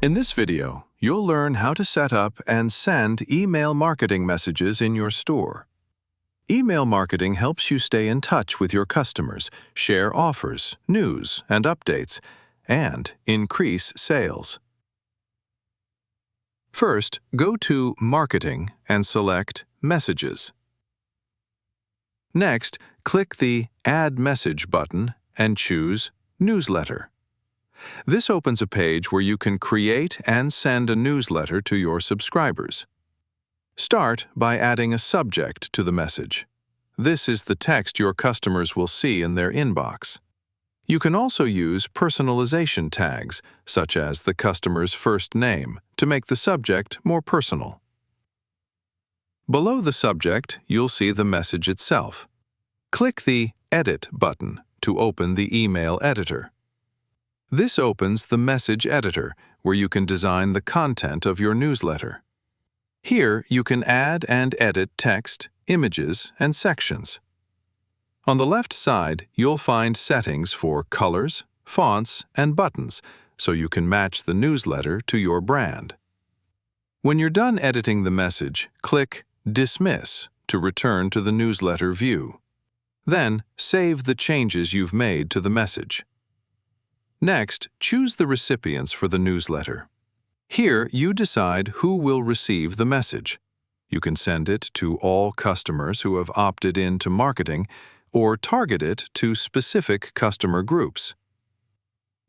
In this video, you'll learn how to set up and send email marketing messages in your store. Email marketing helps you stay in touch with your customers, share offers, news, and updates, and increase sales. First, go to Marketing and select Messages. Next, click the Add Message button and choose Newsletter. This opens a page where you can create and send a newsletter to your subscribers. Start by adding a subject to the message. This is the text your customers will see in their inbox. You can also use personalization tags, such as the customer's first name, to make the subject more personal. Below the subject, you'll see the message itself. Click the Edit button to open the email editor. This opens the message editor, where you can design the content of your newsletter. Here, you can add and edit text, images, and sections. On the left side, you'll find settings for colors, fonts, and buttons, so you can match the newsletter to your brand. When you're done editing the message, click Dismiss to return to the newsletter view. Then, save the changes you've made to the message. Next, choose the recipients for the newsletter. Here, you decide who will receive the message. You can send it to all customers who have opted in to marketing, or target it to specific customer groups.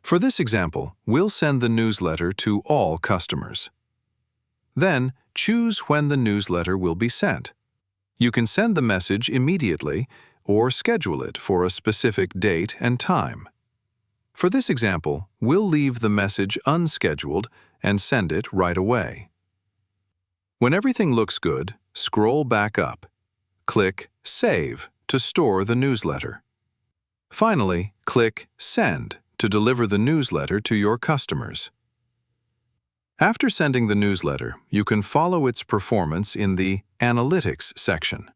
For this example, we'll send the newsletter to all customers. Then, choose when the newsletter will be sent. You can send the message immediately or schedule it for a specific date and time. For this example, we'll leave the message unscheduled and send it right away. When everything looks good, scroll back up. Click Save to store the newsletter. Finally, click Send to deliver the newsletter to your customers. After sending the newsletter, you can follow its performance in the Analytics section.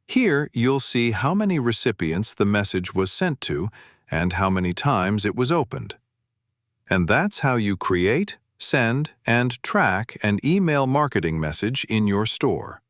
Here, you'll see how many recipients the message was sent to and how many times it was opened. And that's how you create, send, and track an email marketing message in your store.